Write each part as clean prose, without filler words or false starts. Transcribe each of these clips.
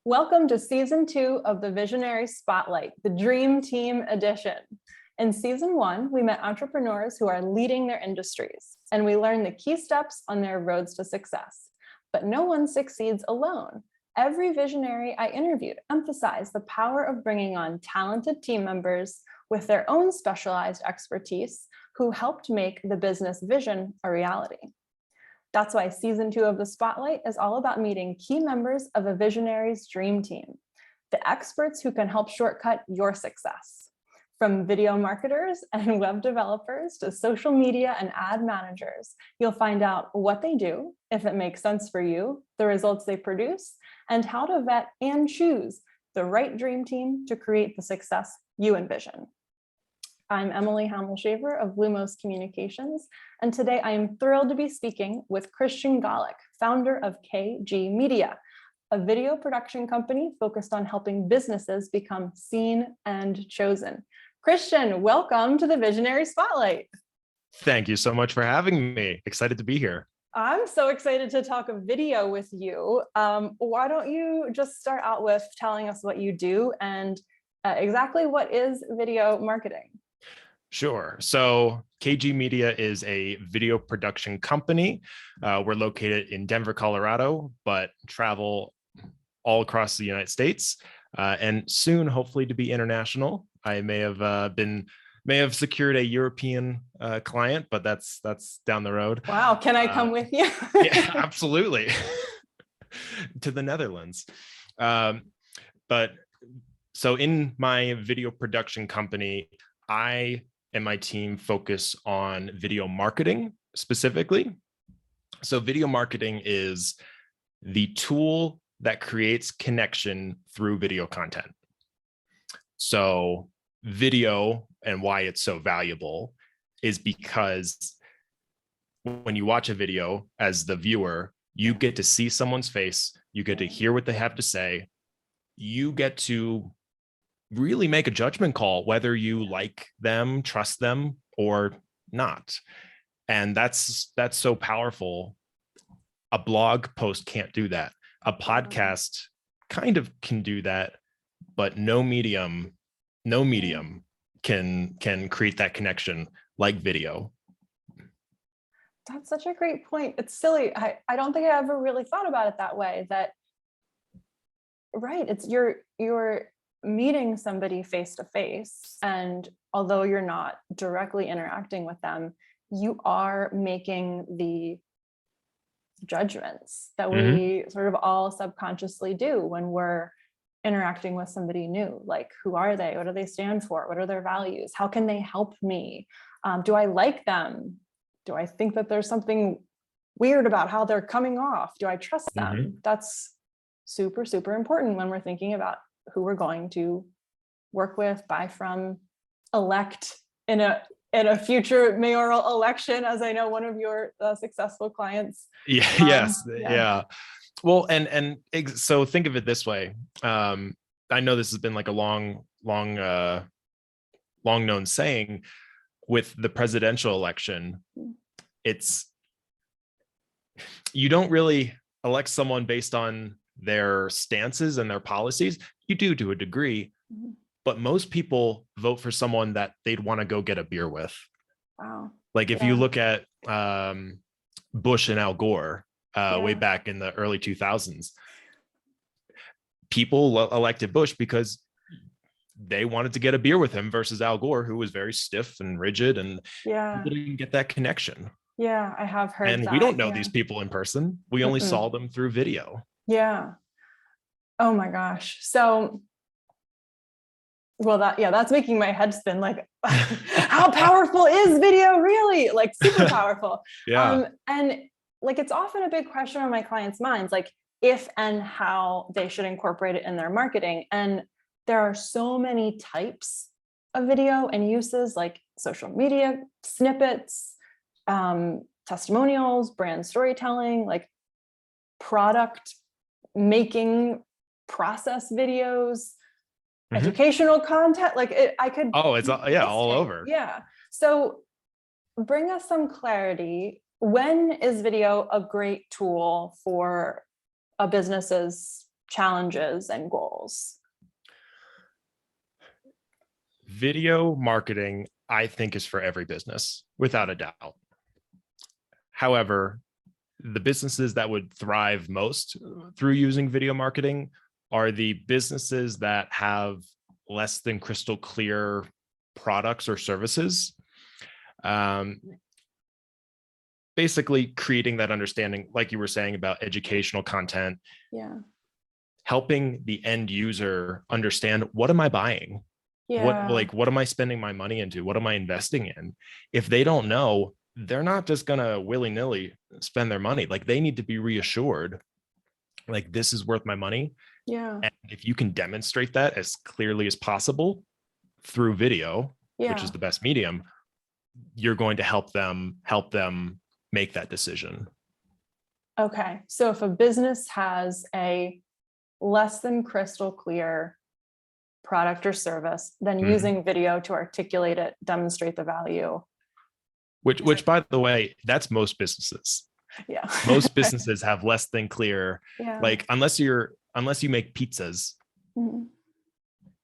Welcome to season 2 of the Visionary Spotlight, the Dream Team edition. In season 1, we met entrepreneurs who are leading their industries, and we learned the key steps on their roads to success. But no one succeeds alone. Every visionary I interviewed emphasized the power of bringing on talented team members with their own specialized expertise who helped make the business vision a reality. That's why season 2 of the Spotlight is all about meeting key members of a visionary's dream team, the experts who can help shortcut your success. From video marketers and web developers to social media and ad managers, you'll find out what they do, if it makes sense for you, the results they produce, and how to vet and choose the right dream team to create the success you envision. I'm Emily Hammel-Shaver of Lumos Communications, and today I am thrilled to be speaking with Kristian Golick, founder of KG Media, a video production company focused on helping businesses become seen and chosen. Kristian, welcome to the Visionary Spotlight. Thank you so much for having me. Excited to be here. I'm so excited to talk video with you. Why don't you just start out with telling us what you do and exactly what is video marketing? Sure. So KG Media is a video production company. We're located in Denver, Colorado, but travel all across the United States, and soon, hopefully, to be international. I may have secured a European client, but that's down the road. Wow, can I come with you? Yeah, absolutely. To the Netherlands. But so in my video production company, I and my team focus on video marketing specifically. So video marketing is the tool that creates connection through video content. So video and why it's so valuable is because when you watch a video as the viewer, you get to see someone's face, you get to hear what they have to say, you get to really make a judgment call whether you like them, trust them, or not. And that's so powerful. A blog post can't do that. A podcast kind of can do that, but no medium can create that connection like video. That's such a great point. It's silly. I don't think I ever really thought about it that way. That right, it's you're meeting somebody face to face, and although you're not directly interacting with them, you are making the judgments that we sort of all subconsciously do when we're interacting with somebody new. Like, who are they? What do they stand for? What are their values? How can they help me? Do I like them? Do I think that there's something weird about how they're coming off? Do I trust them? That's super, super important when we're thinking about who we're going to work with, buy from, elect in a future mayoral election, as I know one of your successful clients. Yeah. Well, and so think of it this way. I know this has been like a long known saying with the presidential election. You don't really elect someone based on their stances and their policies. You do to a degree, but most people vote for someone that they'd want to go get a beer with. Wow. Like if you look at Bush and Al Gore way back in the early 2000s, people elected Bush because they wanted to get a beer with him versus Al Gore, who was very stiff and rigid, and people didn't get that connection. Yeah, I have heard and that. We don't know these people in person. We only saw them through video. Yeah. Oh my gosh. So, well, that's making my head spin. Like, how powerful is video really? Like, super powerful. And like, it's often a big question on my clients' minds, like if and how they should incorporate it in their marketing. And there are so many types of video and uses, like social media snippets, testimonials, brand storytelling, like product making process videos, educational content. Like I could. Oh, it's all over. Yeah. So bring us some clarity. When is video a great tool for a business's challenges and goals? Video marketing, I think, is for every business, without a doubt. However, the businesses that would thrive most through using video marketing are the businesses that have less than crystal clear products or services. Basically creating that understanding, like you were saying, about educational content. Yeah. Helping the end user understand, what am I buying? Yeah. What am I spending my money into? What am I investing in? If they don't know, they're not just gonna willy-nilly spend their money. Like, they need to be reassured, like, this is worth my money. Yeah. And if you can demonstrate that as clearly as possible through video, which is the best medium, you're going to help them make that decision. Okay. So if a business has a less than crystal clear product or service, then using video to articulate it, demonstrate the value. Which by the way, that's most businesses. Yeah. Most businesses have less than clear, like, unless you make pizzas.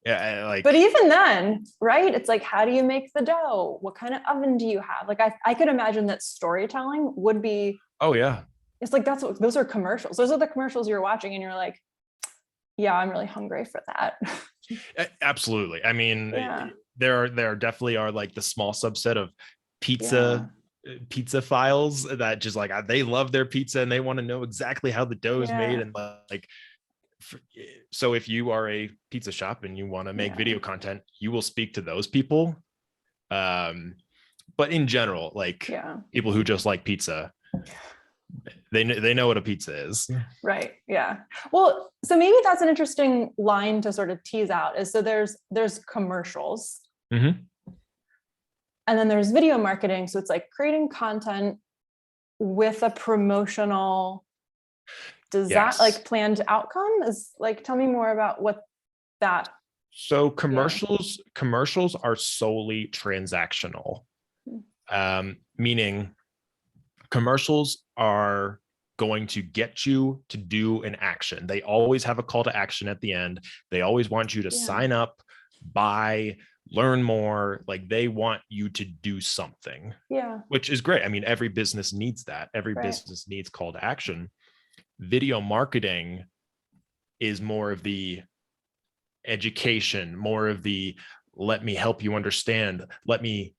Yeah, like, but even then, right? It's like, how do you make the dough? What kind of oven do you have? Like, I could imagine that storytelling would be. Oh yeah. It's like, those are commercials. Those are the commercials you're watching and you're like, yeah, I'm really hungry for that. Absolutely. I mean, there definitely are, like, the small subset of pizza files that just, like, they love their pizza and they want to know exactly how the dough is made. And like, so if you are a pizza shop and you want to make video content, you will speak to those people. But in general, like, people who just like pizza, they know what a pizza is. Right. Yeah. Well, so maybe that's an interesting line to sort of tease out, is so there's commercials. And then there's video marketing. So it's like creating content with a promotional, does that, like, planned outcome? Is, like, tell me more about what that. So commercials are solely transactional, meaning commercials are going to get you to do an action. They always have a call to action at the end. They always want you to sign up, buy, learn more. Like, they want you to do something, which is great. I mean, every business needs that. Every business needs call to action. Video marketing is more of the education, more of the, let me help you understand, let me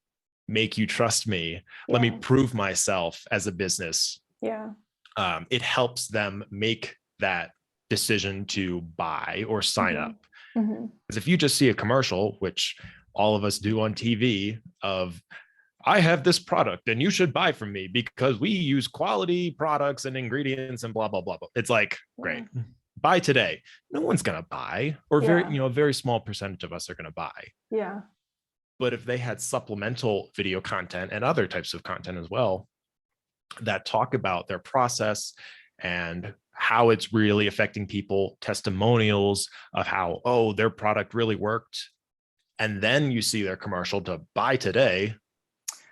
make you trust me, let me prove myself as a business. It helps them make that decision to buy or sign up. Because if you just see a commercial, which all of us do on TV, of, I have this product and you should buy from me because we use quality products and ingredients and blah, blah, blah, blah. It's like, great, buy today. No one's going to buy, or a very small percentage of us are going to buy. But if they had supplemental video content and other types of content as well, that talk about their process and how it's really affecting people, testimonials of how, oh, their product really worked, and then you see their commercial to buy today,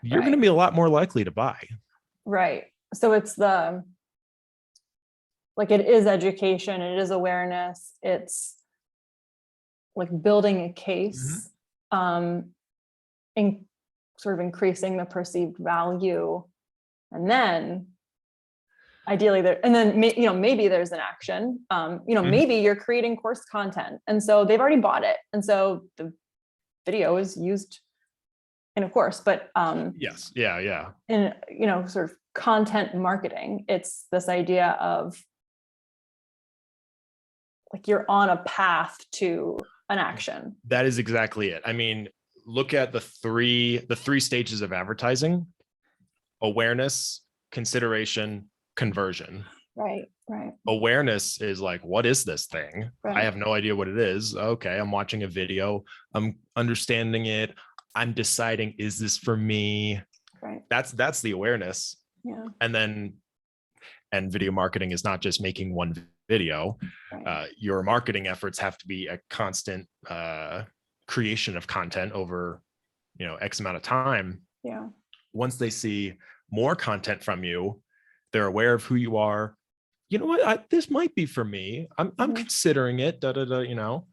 you're going to be a lot more likely to buy. Right. So it's it is education, it is awareness, it's like building a case, in sort of increasing the perceived value. And then ideally maybe there's an action, maybe you're creating course content. And so they've already bought it. And so the video is used in a course, but yes. Yeah. In, sort of content marketing, it's this idea of, like, you're on a path to an action. That is exactly it. I mean, look at the three stages of advertising: awareness, consideration, conversion. Right. Awareness is like, what is this thing? I have no idea what it is. Okay, I'm watching a video, I'm understanding it, I'm deciding, is this for me? Right. That's the awareness. Yeah. And video marketing is not just making one video. Your marketing efforts have to be a constant creation of content over, X amount of time. Yeah. Once they see more content from you, they're aware of who you are, you know what, this might be for me. I'm Mhm. considering it, you know,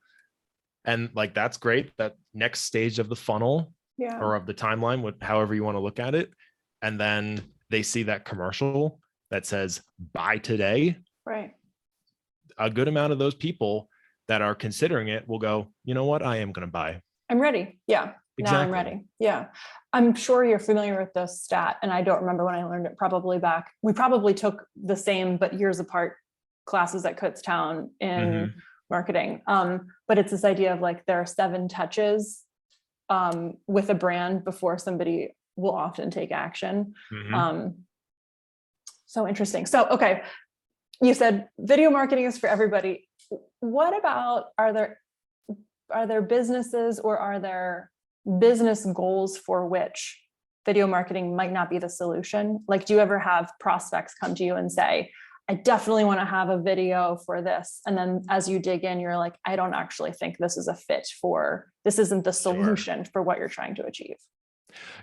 and like, that's great. That next stage of the funnel Yeah. or of the timeline, however you want to look at it. And then they see that commercial that says buy today. Right. A good amount of those people that are considering it will go, you know what, I am going to buy. I'm ready. Yeah. Now I'm Exactly. ready. Yeah. I'm sure you're familiar with this stat, and I don't remember when I learned it, we probably took the same, but years apart, classes at Kutztown in marketing. But it's this idea of like, there are 7 touches with a brand before somebody will often take action. So interesting. So, okay. You said video marketing is for everybody. What about, are there businesses, or are there business goals for which video marketing might not be the solution? Like, do you ever have prospects come to you and say, I definitely want to have a video for this, and then as you dig in, you're like, I don't actually think this is a fit for, this isn't the solution for what you're trying to achieve?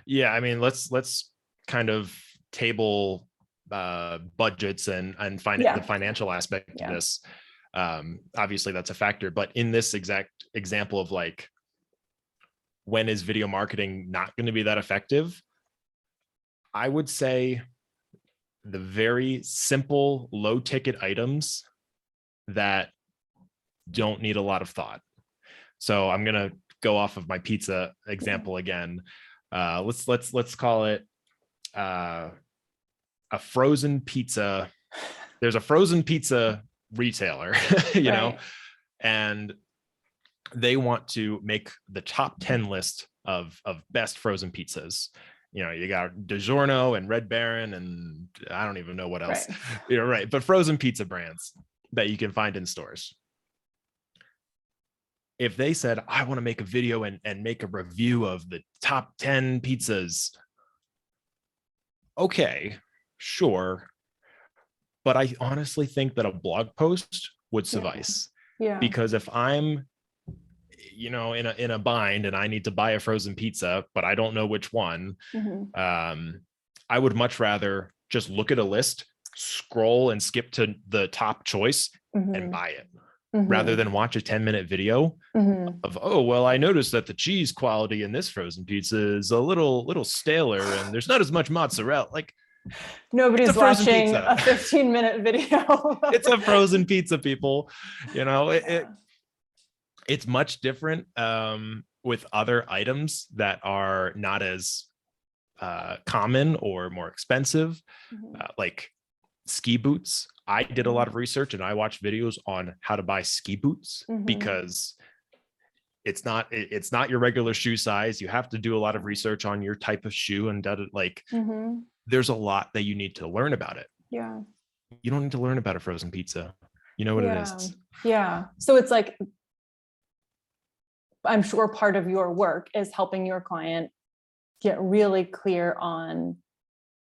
Yeah, I mean, let's kind of table budgets and the financial aspect of this. Obviously that's a factor, but in this exact example of like, when is video marketing not going to be that effective? I would say the very simple, low ticket items that don't need a lot of thought. So I'm going to go off of my pizza example again. Let's call it a frozen pizza. There's a frozen pizza retailer, you know, and they want to make the top 10 list of best frozen pizzas. You know, you got DiGiorno and Red Baron, and I don't even know what else. You're right, but frozen pizza brands that you can find in stores. If they said, I want to make a video and make a review of the top 10 pizzas, okay, sure. But I honestly think that a blog post would suffice. Because if I'm, you know, in a bind and I need to buy a frozen pizza, but I don't know which one, I would much rather just look at a list, scroll and skip to the top choice and buy it, rather than watch a 10-minute video of, oh, well, I noticed that the cheese quality in this frozen pizza is a little staler and there's not as much mozzarella. Like, nobody's watching a 15-minute video. It's a frozen pizza, people. You know, it's much different with other items that are not as common or more expensive, like ski boots. I did a lot of research and I watched videos on how to buy ski boots because it's not your regular shoe size. You have to do a lot of research on your type of shoe, and there's a lot that you need to learn about it. You don't need to learn about a frozen pizza. You know what it is. So it's like, I'm sure part of your work is helping your client get really clear on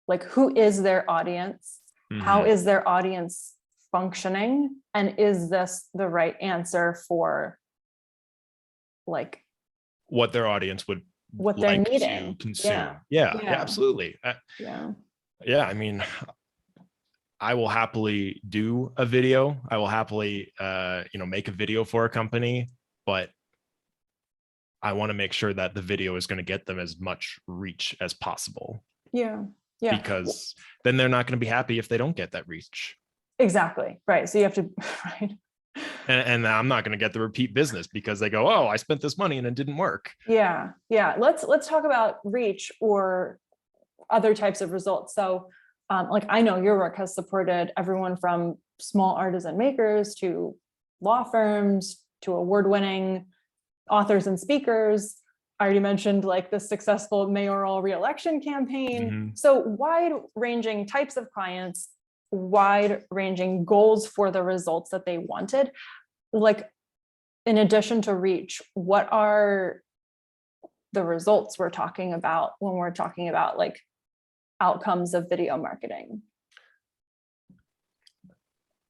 like, who is their audience? How is their audience functioning? And is this the right answer for like what their audience would what they're like needing to consume? Yeah, absolutely. I mean, I will happily do a video. I will happily make a video for a company, but I want to make sure that the video is going to get them as much reach as possible. Because then they're not going to be happy if they don't get that reach. Exactly. Right. So you have to, And I'm not going to get the repeat business because they go, oh, I spent this money and it didn't work. Let's talk about reach or other types of results. So like, I know your work has supported everyone from small artisan makers to law firms to award-winning authors and speakers. I already mentioned like the successful mayoral reelection campaign. So wide-ranging types of clients, wide-ranging goals for the results that they wanted. Like, in addition to reach, what are the results we're talking about when we're talking about like outcomes of video marketing?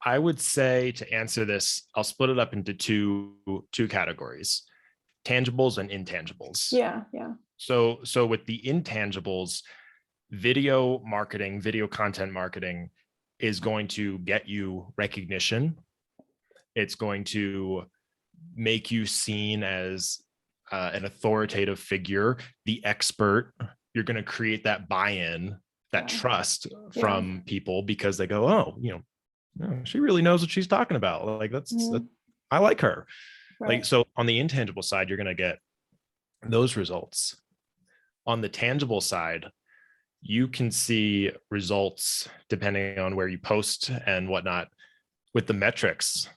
I would say, to answer this, I'll split it up into two categories: tangibles and intangibles. So with the intangibles, video marketing, video content marketing is going to get you recognition. It's going to make you seen as an authoritative figure, the expert. You're going to create that buy-in, that trust from people, because they go, oh, she really knows what she's talking about. Like I like her. Right. Like, so on the intangible side, you're going to get those results. On the tangible side, you can see results depending on where you post and whatnot with the metrics.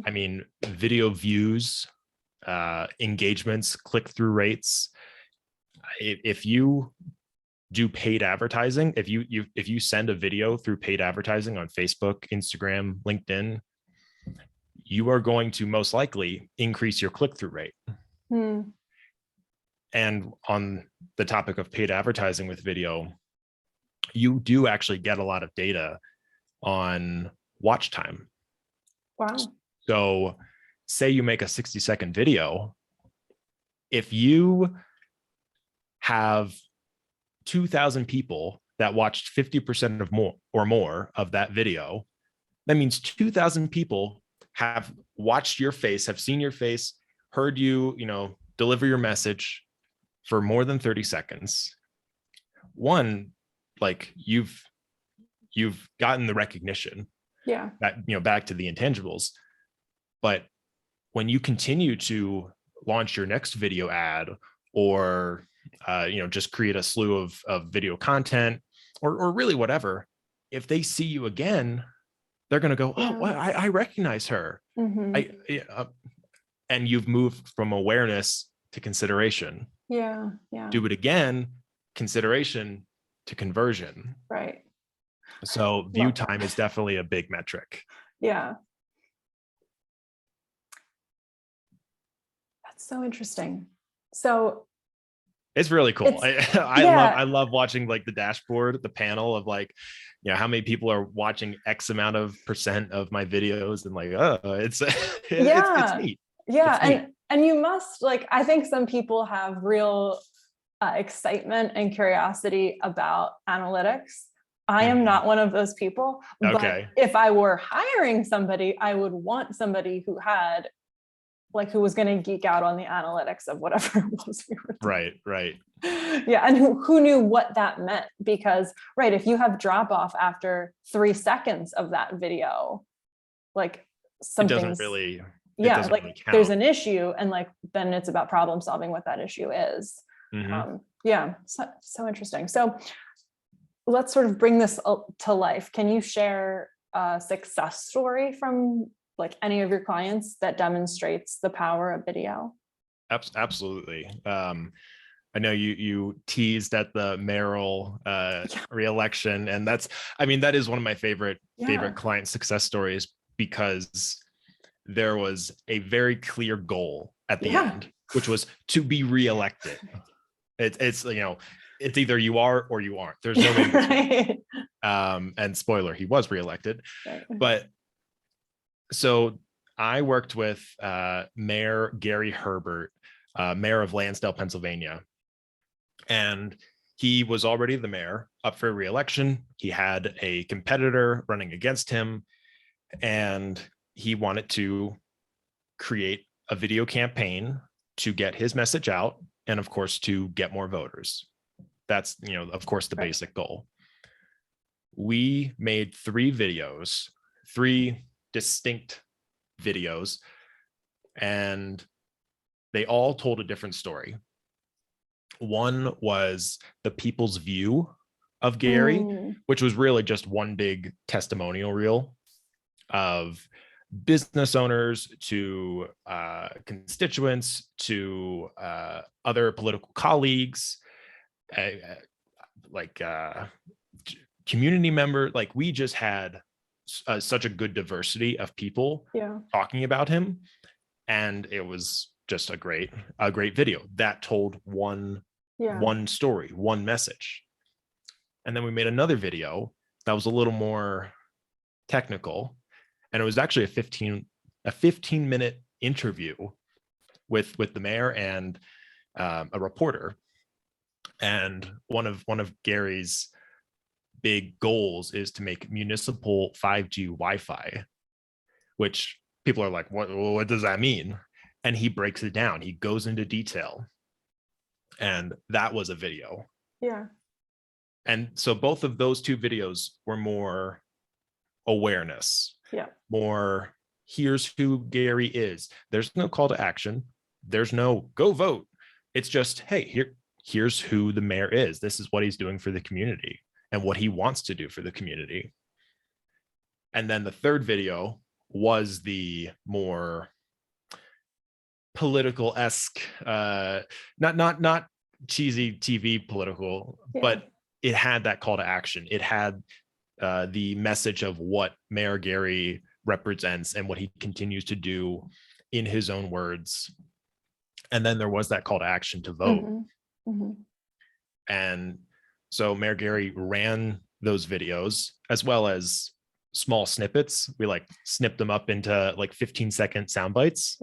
I mean, video views, engagements, click-through rates. If you do paid advertising, if you send a video through paid advertising on Facebook, Instagram, LinkedIn, you are going to most likely increase your click-through rate. And on the topic of paid advertising with video, you do actually get a lot of data on watch time. Wow. So say you make a 60-second video, if you have 2,000 people that watched 50% or more of that video, that means 2,000 people have watched your face, have seen your face, heard you, deliver your message for more than 30 seconds. One, like you've gotten the recognition. Yeah. That, back to the intangibles. But when you continue to launch your next video ad, or just create a slew of video content, or really whatever, if they see you again, they're going to go, oh, well, I recognize her. And you've moved from awareness to consideration. Yeah. Do it again, consideration to conversion. Right. So view time is definitely a big metric. Yeah. That's so interesting. So it's really cool. I love watching like the dashboard, the panel of like, how many people are watching X amount of % of my videos, and like, it's neat. Yeah. It's neat. And you must, like, I think some people have real excitement and curiosity about analytics. I am not one of those people. Okay. But if I were hiring somebody, I would want somebody who had, like, who was going to geek out on the analytics of whatever it was we were doing. Right. Yeah. And who knew what that meant? Because, right, if you have drop off after 3 seconds of that video, like something's, it doesn't really count. There's an issue, and like, then it's about problem solving what that issue is. So interesting. So let's sort of bring this to life. Can you share a success story from like any of your clients that demonstrates the power of video? Absolutely. I know you teased at the mayoral re-election, and that is one of my favorite client success stories, because there was a very clear goal at the end, which was to be re-elected. It's either you are or you aren't. There's no in between. And spoiler, he was re-elected. Right. But so I worked with Mayor Gary Herbert, mayor of Lansdale, Pennsylvania. And he was already the mayor, up for re-election. He had a competitor running against him, and he wanted to create a video campaign to get his message out, and of course, to get more voters. That's, of course, the basic goal. We made 3 distinct videos, and they all told a different story. One was the people's view of Gary, which was really just one big testimonial reel of business owners to constituents to other political colleagues, community member. Like, we just had such a good diversity of people talking about him, and it was just a great video that told one story, one message. And then we made another video that was a little more technical, and it was actually a 15-minute interview with the mayor and a reporter. And one of Gary's big goals is to make municipal 5G Wi-Fi, which people are like, what does that mean? And he breaks it down. He goes into detail. And that was a video. Yeah. And so both of those two videos were more awareness, more here's who Gary is. There's no call to action. There's no go vote. It's just, hey, here's who the mayor is. This is what he's doing for the community and what he wants to do for the community. And then the third video was the more political-esque, not cheesy TV political, but it had that call to action. It had the message of what Mayor Gary represents and what he continues to do in his own words. And then there was that call to action to vote. And so Mayor Gary ran those videos as well as small snippets. We like snipped them up into like 15-second sound bites.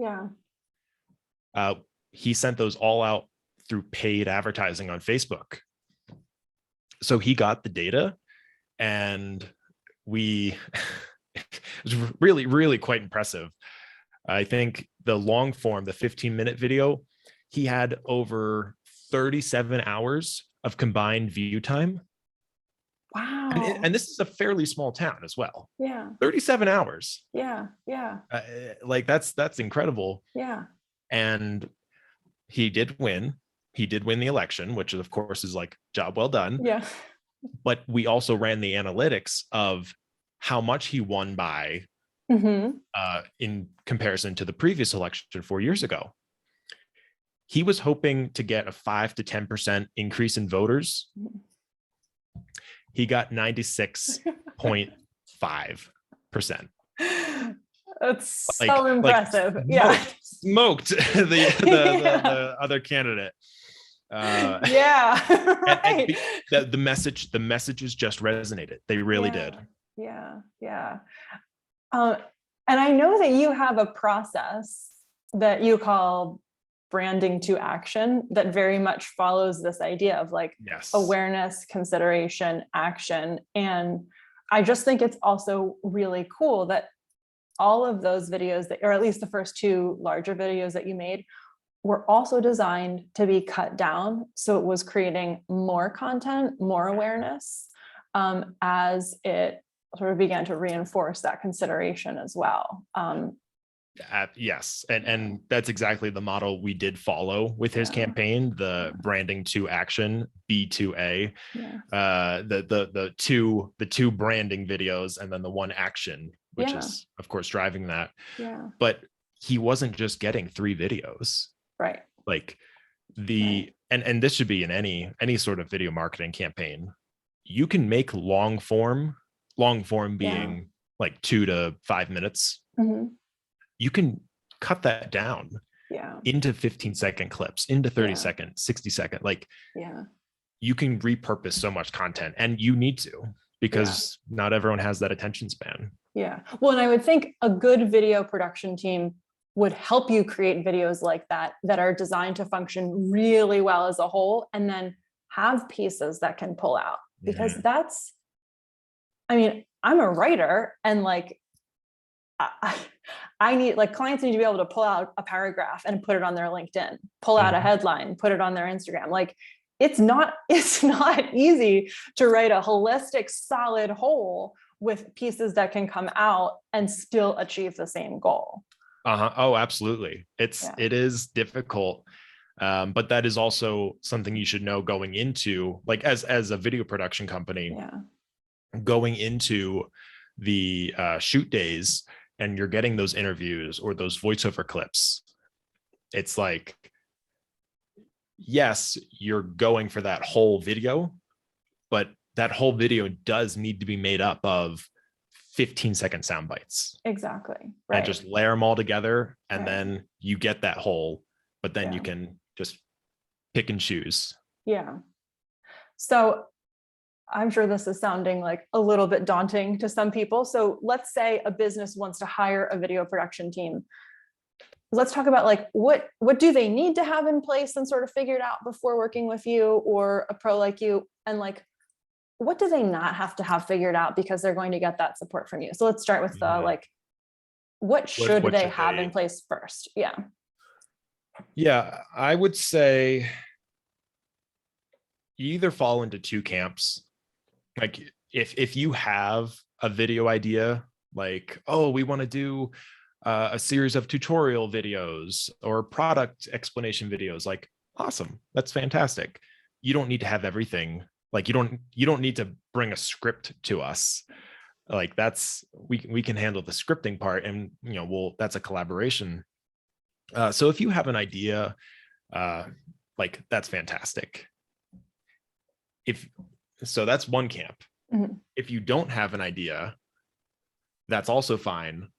He sent those all out through paid advertising on Facebook. So he got the data, and it was really, really quite impressive. I think the long form, the 15-minute video, he had over 37 hours of combined view time. Wow. And this is a fairly small town as well. 37 hours. Like that's incredible. And he did win. He did win the election, which of course is like job well done. But we also ran the analytics of how much he won by in comparison to the previous election 4 years ago. He was hoping to get a 5 to 10% increase in voters. He got 96.5%. That's so impressive. Smoked the other candidate. Right. And the messages just resonated. They really did. And I know that you have a process that you call branding to action that very much follows this idea of like awareness, consideration, action. And I just think it's also really cool that all of those videos that, or at least the first two larger videos that you made, were also designed to be cut down. So it was creating more content, more awareness, as it sort of began to reinforce that consideration as well. Yes. And that's exactly the model we did follow with his campaign, the branding to action, B2A, the two branding videos, and then the one action, which is of course driving that. But he wasn't just getting 3 videos. Right. Like and this should be in any sort of video marketing campaign. You can make long form being like 2 to 5 minutes. You can cut that down into 15-second clips, into 30-second, 60-second. Like you can repurpose so much content, and you need to, because not everyone has that attention span. Well, and I would think a good video production team would help you create videos like that are designed to function really well as a whole, and then have pieces that can pull out, because I mean, I'm a writer, and like, I need, like, clients need to be able to pull out a paragraph and put it on their LinkedIn, pull out a headline, put it on their Instagram. Like, it's not easy to write a holistic, solid whole with pieces that can come out and still achieve the same goal. Oh, absolutely. It is difficult. But that is also something you should know going into, like, as a video production company, going into the shoot days, and you're getting those interviews or those voiceover clips. It's like, yes, you're going for that whole video, but that whole video does need to be made up of 15-second sound bites. Exactly. Right. And just layer them all together, and then you get that whole, but then you can just pick and choose. So I'm sure this is sounding like a little bit daunting to some people. So let's say a business wants to hire a video production team. Let's talk about, like, what do they need to have in place and sort of figure it out before working with you or a pro like you? And like, what do they not have to have figured out because they're going to get that support from you? So let's start with the Mhm. like, what should what they should have they- in place first? Yeah. Yeah, I would say you either fall into two camps. Like if you have a video idea, like, oh, we want to do a series of tutorial videos or product explanation videos, like, awesome, that's fantastic. You don't need to have everything. Like you don't need to bring a script to us. Like we can handle the scripting part, and that's a collaboration. So if you have an idea, like, that's fantastic. If so, that's one camp. Mhm. If you don't have an idea, that's also fine.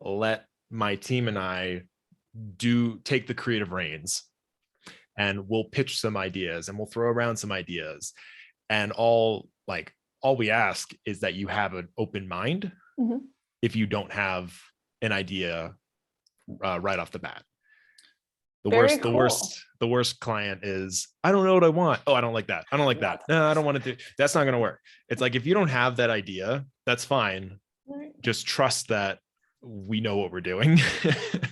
Let my team and I take the creative reins, and we'll pitch some ideas and we'll throw around some ideas. And all we ask is that you have an open mind. Mhm. If you don't have an idea right off the bat. The worst client is, I don't know what I want. Oh, I don't like that. I don't like that. No, I don't want to do. That's not going to work. It's like, if you don't have that idea, that's fine. Right. Just trust that we know what we're doing.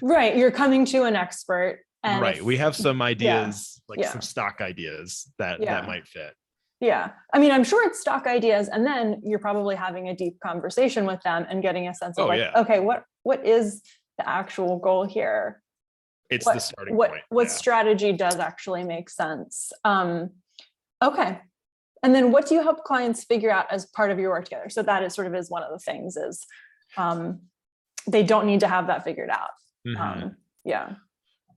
Right. You're coming to an expert. And Right. We have some ideas, Yeah. some stock ideas that might fit. Yeah. I mean, I'm sure it's stock ideas. And then you're probably having a deep conversation with them and getting a sense of okay, what is the actual goal here? It's the starting point. What strategy does actually make sense? Okay. And then what do you help clients figure out as part of your work together? So that is one of the things is they don't need to have that figured out. Mm-hmm. Yeah.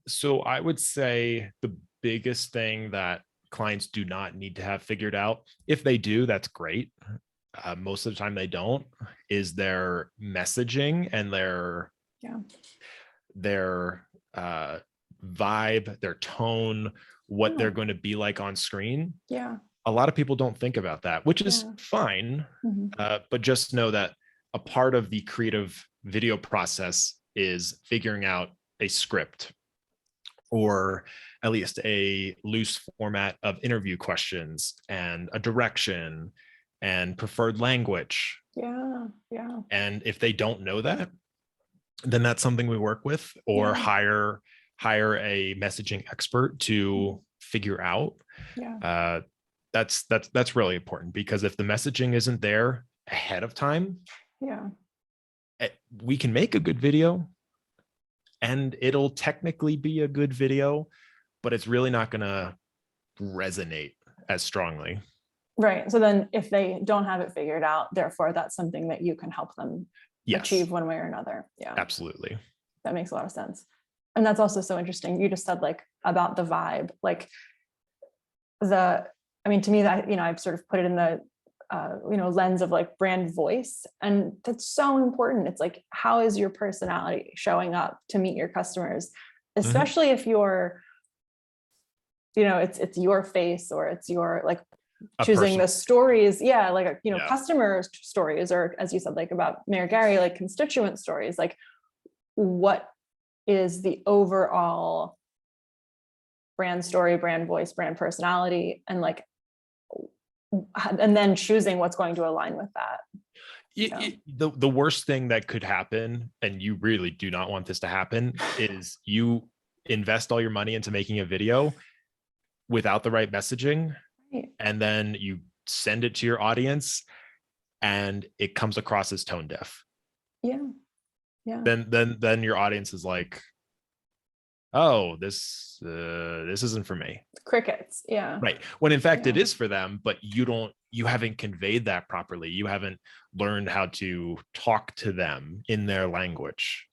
So I would say the biggest thing that clients do not need to have figured out, if they do, that's great. Most of the time they don't, is their messaging and their vibe, their tone, what they're going to be like on screen. Yeah. A lot of people don't think about that, which is fine. Mm-hmm. But just know that a part of the creative video process is figuring out a script, or at least a loose format of interview questions and a direction and preferred language. Yeah. And if they don't know that, then that's something we work with, or hire a messaging expert to figure out. That's really important, because if the messaging isn't there ahead of time, we can make a good video and it'll technically be a good video, but it's really not going to resonate as strongly. Right. So then if they don't have it figured out, therefore that's something that you can help them achieve one way or another. Yeah, absolutely. That makes a lot of sense. And that's also so interesting. You just said about the vibe, to me that, I've sort of put it in the, lens of brand voice. And that's so important. It's how is your personality showing up to meet your customers, especially if you're, it's your face, or it's your choosing the stories. Customer stories, or as you said, about Mayor Gary, constituent stories, what is the overall brand story, brand voice, brand personality, and then choosing what's going to align with that. The worst thing that could happen, and you really do not want this to happen, is you invest all your money into making a video without the right messaging, and then you send it to your audience and it comes across as tone deaf. Then your audience is like, oh, this isn't for me. Crickets. Right. When in fact it is for them, but you haven't conveyed that properly. You haven't learned how to talk to them in their language.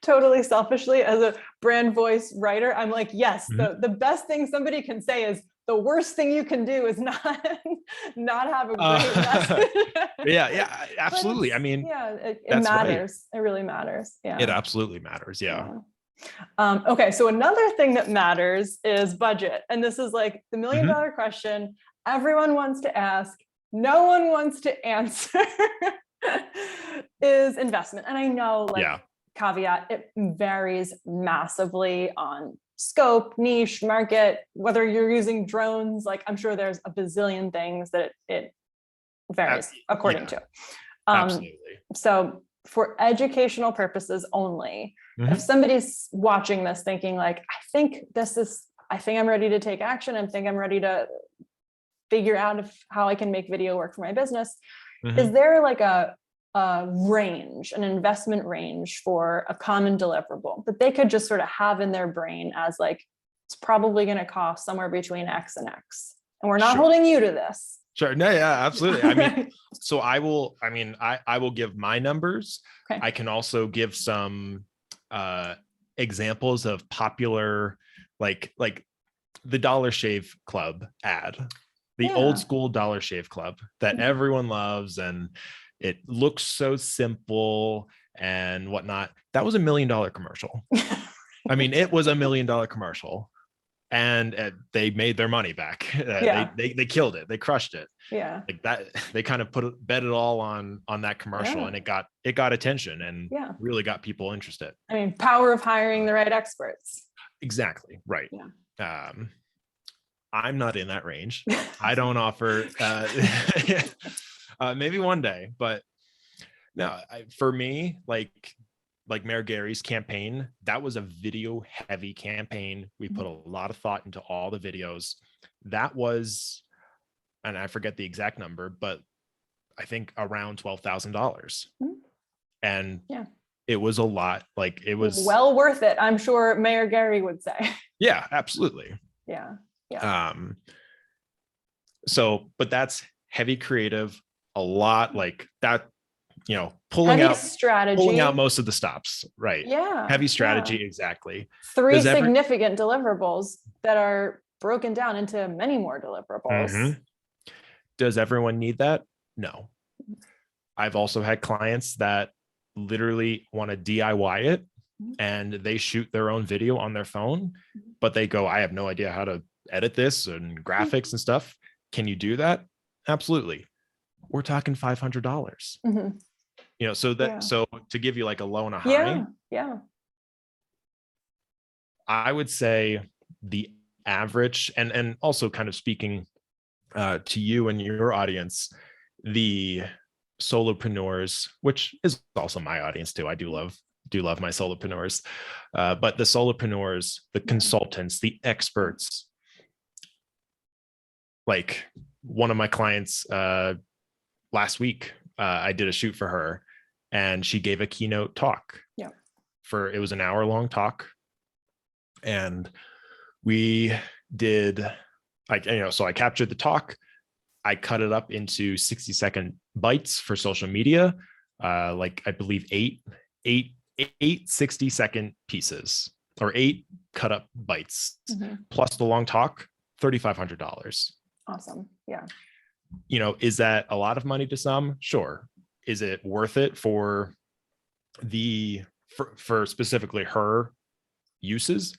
Totally selfishly, as a brand voice writer, I'm yes, the best thing somebody can say is, the worst thing you can do is not have a great message. Absolutely. I mean, it matters. Right. It really matters. It absolutely matters. Okay, so another thing that matters is budget, and this is the $1 million question everyone wants to ask, no one wants to answer. Is investment. And I know caveat, it varies massively on scope, niche, market, whether you're using drones, like I'm sure there's a bazillion things that it varies according to. Absolutely. So for educational purposes only, Mhm. if somebody's watching this thinking like, I think I'm ready to take action, I think I'm ready to figure out how I can make video work for my business. Is there like a range, an investment range for a common deliverable that they could just sort of have in their brain as like, it's probably going to cost somewhere between X and X. And we're not holding you to this. Sure. No, yeah, absolutely. I mean, so I will give my numbers. Okay. I can also give some examples of popular, like the Dollar Shave Club ad, the old school Dollar Shave Club that everyone loves, and it looks so simple and whatnot. That was $1 million commercial. I mean, it was $1 million commercial. And they made their money back. They killed it. They crushed it. Yeah. Like that, they kind of bet it all on that commercial, and it got attention and really got people interested. I mean, power of hiring the right experts. Exactly. Right. Yeah. I'm not in that range. I don't offer, maybe one day, but no, for me, like Mayor Gary's campaign, that was a video heavy campaign. We put a lot of thought into all the videos. That was, and I forget the exact number, but I think around $12,000. And it was a lot. Like it was well worth it, I'm sure Mayor Gary would say. Yeah, absolutely. Yeah. So, but that's heavy creative, a lot like that, pulling out most of the stops, right? Yeah. Heavy strategy. Exactly. 3 significant deliverables that are broken down into many more deliverables. Does everyone need that? No. I've also had clients that literally want to DIY it, and they shoot their own video on their phone, but they go, I have no idea how to edit this and graphics and stuff. Can you do that? Absolutely. We're talking $500. So to give you like a low and a high, I would say the average, and also kind of speaking to you and your audience, the solopreneurs, which is also my audience too. I do love my solopreneurs, but the solopreneurs, the consultants, the experts. Like one of my clients last week, I did a shoot for her, and she gave a keynote talk. It was an hour-long talk, and we did so I captured the talk, I cut it up into 60-second bites for social media, like I believe eight 60-second pieces, or 8 cut up bites, plus the long talk, $3,500. Awesome. Yeah. Is that a lot of money to some? Sure. Is it worth it for for specifically her uses?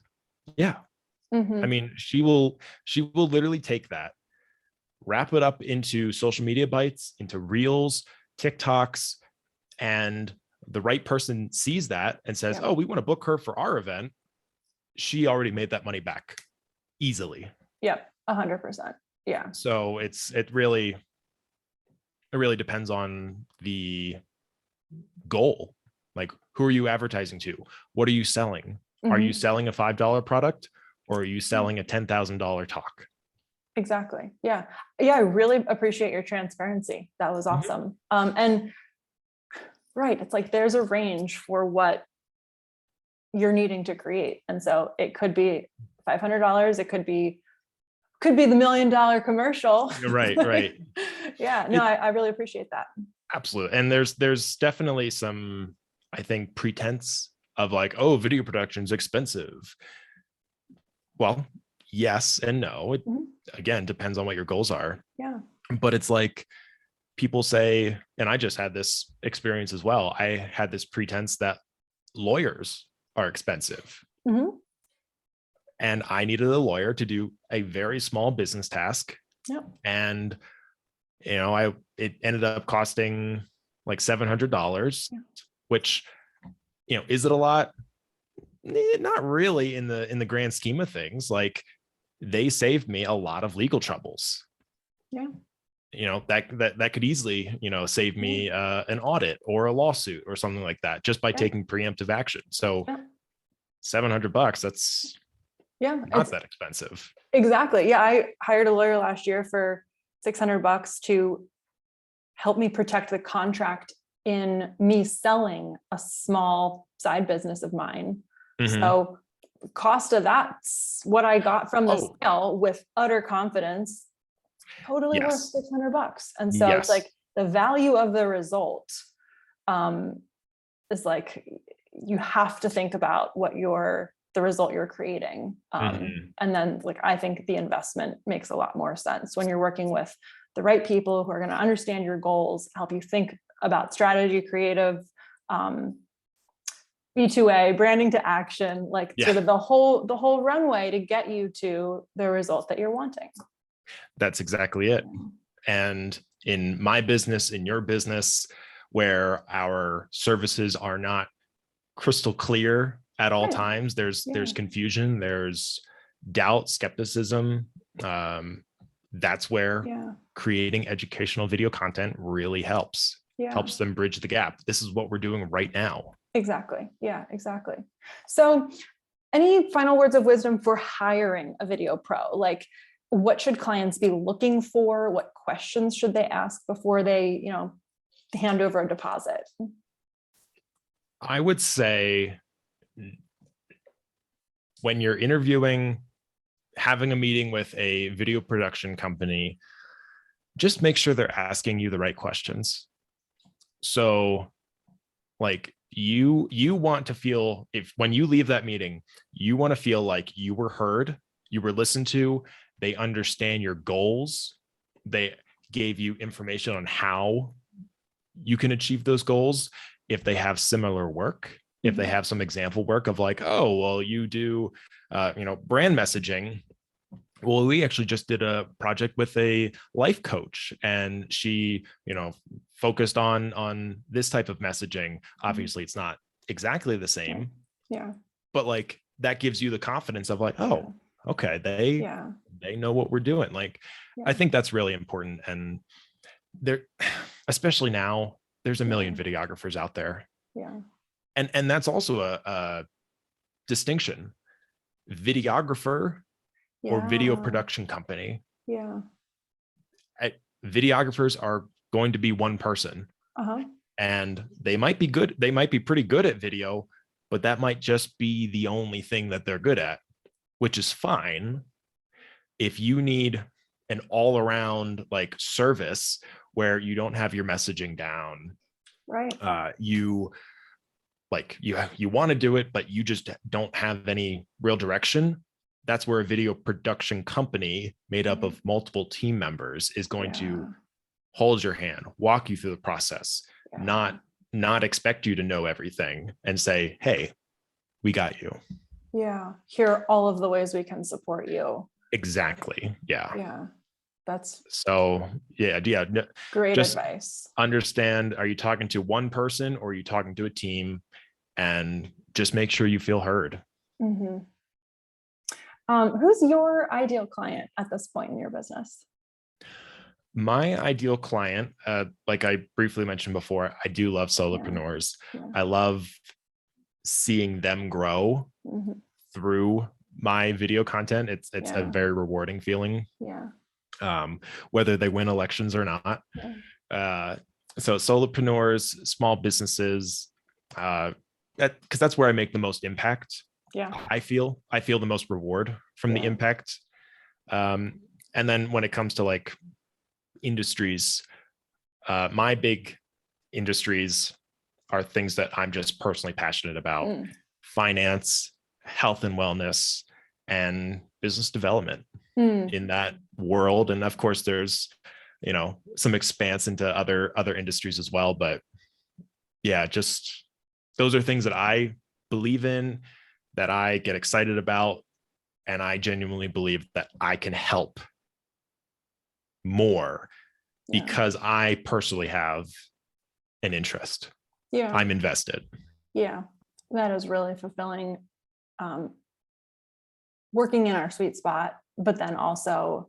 Yeah. I mean, she will literally take that, wrap it up into social media bites, into reels, TikToks, and the right person sees that and says, oh, we want to book her for our event. She already made that money back easily. Yep. 100%. Yeah. So it really depends on the goal. Like, who are you advertising to? What are you selling? Are you selling a $5 product, or are you selling a $10,000 talk? Exactly. Yeah. I really appreciate your transparency. That was awesome. And right, it's like there's a range for what you're needing to create, and so it could be $500. It could be the $1 million commercial. Right. Yeah. No, I really appreciate that. Absolutely. And there's definitely some, I think, pretense of like, oh, video production is expensive. Well, yes and no. It again depends on what your goals are. Yeah. But it's like people say, and I just had this experience as well. I had this pretense that lawyers are expensive. And I needed a lawyer to do a very small business task. And it ended up costing like $700, which, is it a lot? Not really in the grand scheme of things. Like, they saved me a lot of legal troubles. Yeah. That could easily, save me an audit or a lawsuit or something like that, just by taking preemptive action. So $700, that's not that expensive. Exactly. Yeah. I hired a lawyer last year for $600 to help me protect the contract in me selling a small side business of mine. Mm-hmm. So cost of that's what I got from the sale with utter confidence, totally worth $600. And so it's like the value of the result is like, you have to think about what the result you're creating. And then like, I think the investment makes a lot more sense when you're working with the right people who are going to understand your goals, help you think about strategy, creative, B2A, branding to action, like sort of the whole runway to get you to the result that you're wanting. That's exactly it. And in my business, in your business, where our services are not crystal clear at all times, there's confusion, there's doubt, skepticism. That's where creating educational video content really helps them bridge the gap. This is what we're doing right now. Exactly. Yeah, exactly. So any final words of wisdom for hiring a video pro? Like, what should clients be looking for? What questions should they ask before they, hand over a deposit? I would say, when you're interviewing, having a meeting with a video production company, just make sure they're asking you the right questions. So like, you want to feel, if when you leave that meeting, you want to feel like you were heard, you were listened to, they understand your goals, they gave you information on how you can achieve those goals. If they have similar work, if they have some example work of like, oh, well, you do, brand messaging. Well, we actually just did a project with a life coach, and she, focused on this type of messaging. Obviously, it's not exactly the same. Yeah. But like, that gives you the confidence of like, oh, okay, they know what we're doing. Like, I think that's really important. And there, especially now, there's a million videographers out there. Yeah. And that's also a distinction. Videographer or video production company. Yeah. Videographers are going to be one person. And they might be good. They might be pretty good at video, but that might just be the only thing that they're good at, which is fine. If you need an all around like service where you don't have your messaging down, right? You want to do it, but you just don't have any real direction. That's where a video production company made up of multiple team members is going to hold your hand, walk you through the process, not expect you to know everything, and say, hey, we got you. Yeah. Here are all of the ways we can support you. Exactly. Yeah. Yeah. That's so, yeah. Great just advice. Understand, are you talking to one person or are you talking to a team? And just make sure you feel heard. Who's your ideal client at this point in your business? My ideal client, like I briefly mentioned before, I do love solopreneurs. I love seeing them grow through my video content. It's a very rewarding feeling. Whether they win elections or not. So solopreneurs, small businesses, because that's where I make the most impact. I feel the most reward from the impact. And then when it comes to like industries, my big industries are things that I'm just personally passionate about: finance, health and wellness, and business development in that world. And of course there's some expanse into other industries as well, but just those are things that I believe in, that I get excited about, and I genuinely believe that I can help more because I personally have an interest. I'm invested. That is really fulfilling. working in our sweet spot, but then also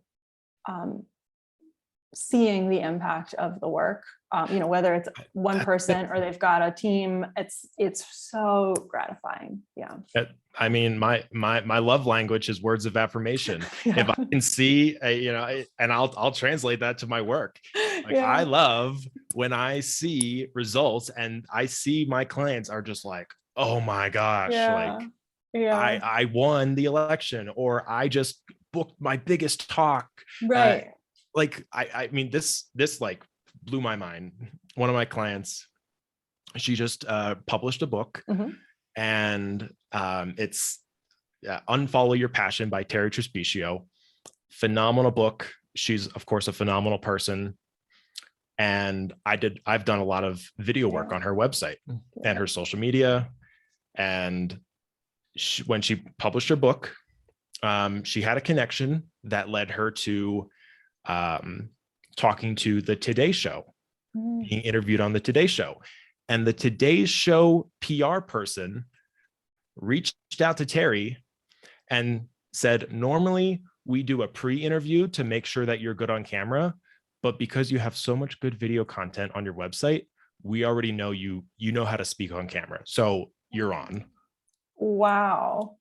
seeing the impact of the work, whether it's one person or they've got a team, it's so gratifying. Yeah. I mean, my love language is words of affirmation. Yeah. If I can see, and I'll translate that to my work. Like, Yeah. I love when I see results and I see my clients are just like, oh my gosh, Yeah. like Yeah. I won the election, or I just booked my biggest talk. Right. Like, I mean, this like blew my mind. One of my clients, she just published a book, and it's Unfollow Your Passion by Terry Trespicio. Phenomenal book. She's, of course, a phenomenal person. And I've done a lot of video work on her website and her social media. And when she published her book, she had a connection that led her to talking to the Today Show, being interviewed on the Today Show. And the Today Show PR person reached out to Terry and said, normally we do a pre-interview to make sure that you're good on camera, but because you have so much good video content on your website, we already know you know how to speak on camera, so you're on. Wow.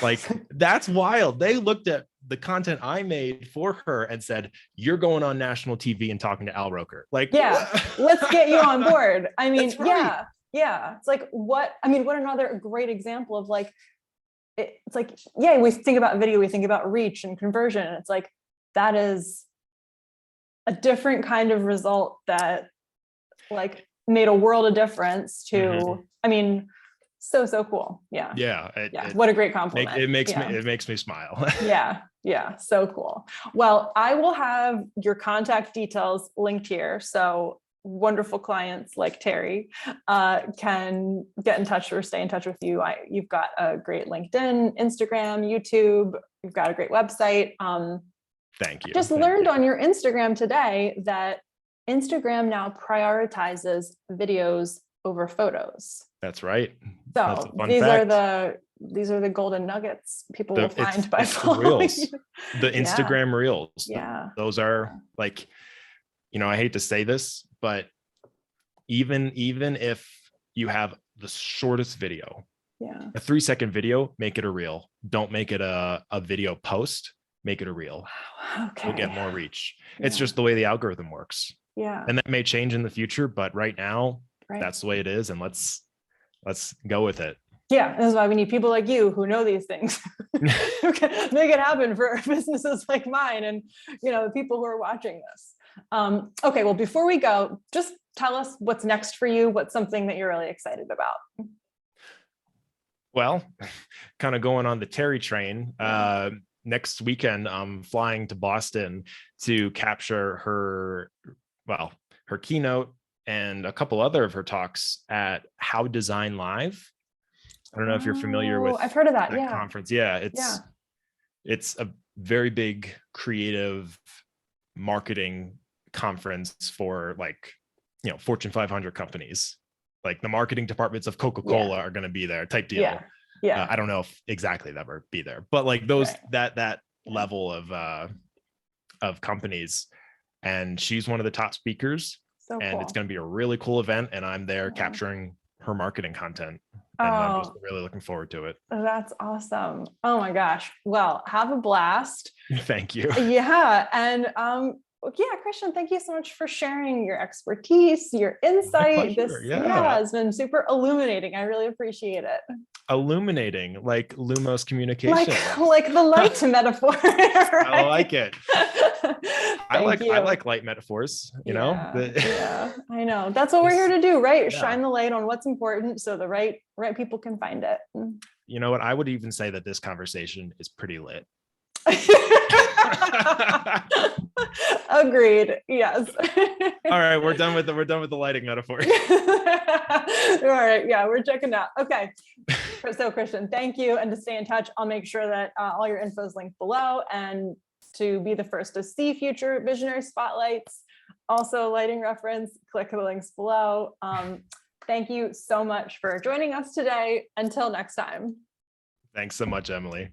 Like, that's wild. They looked at the content I made for her and said, you're going on national TV and talking to Al Roker. Like, yeah, let's get you on board. I mean, right. yeah. It's like, what another great example of like, it's like, yeah, we think about video, we think about reach and conversion. And it's like, that is a different kind of result that like made a world of difference to, I mean, so cool. Yeah. Yeah. What a great compliment. It makes me smile. Yeah. So cool. Well, I will have your contact details linked here. So wonderful clients like Terry can get in touch or stay in touch with you. You've got a great LinkedIn, Instagram, YouTube. You've got a great website. Thank you. Just learned on your Instagram today that Instagram now prioritizes videos over photos. That's right. So these are the golden nuggets people will find by following the Instagram reels. Yeah. Those are like, I hate to say this, but even if you have the shortest video, a 3-second video, make it a reel. Don't make it a video post, make it a reel. Wow. Okay. You'll get more reach. It's just the way the algorithm works. Yeah. And that may change in the future, but right now, that's the way it is. And let's go with it. Yeah, this is why we need people like you who know these things who can make it happen for businesses like mine and the people who are watching this. Okay, well, before we go, just tell us what's next for you. What's something that you're really excited about? Well, kind of going on the Terry train. Next weekend, I'm flying to Boston to capture her keynote and a couple other of her talks at How Design Live. I don't know if you're familiar with I've heard of that conference. Yeah, it's a very big creative marketing conference for Fortune 500 companies. Like the marketing departments of Coca-Cola are going to be there, type deal. Yeah. I don't know if exactly they'll ever be there, but like those that level of companies, and she's one of the top speakers. So cool. It's going to be a really cool event, and I'm there capturing her marketing content. And I'm just really looking forward to it. That's awesome. Oh my gosh. Well, have a blast. Thank you. Yeah. And Kristian, thank you so much for sharing your expertise, your insight. This has been super illuminating. I really appreciate it. Illuminating, like Lumos communication. Like the light metaphor. Right? I like it. I like light metaphors, Yeah, I know. That's what we're here to do, right? Shine the light on what's important so the right people can find it. You know what? I would even say that this conversation is pretty lit. Agreed. Yes. All right, we're done with the lighting metaphor. All right, yeah, we're checking out. Okay. So Kristian, thank you. And to stay in touch, I'll make sure that all your info is linked below, and to be the first to see future visionary spotlights, also lighting reference, click the links below. Thank you so much for joining us today. Until next time. Thanks so much, Emily.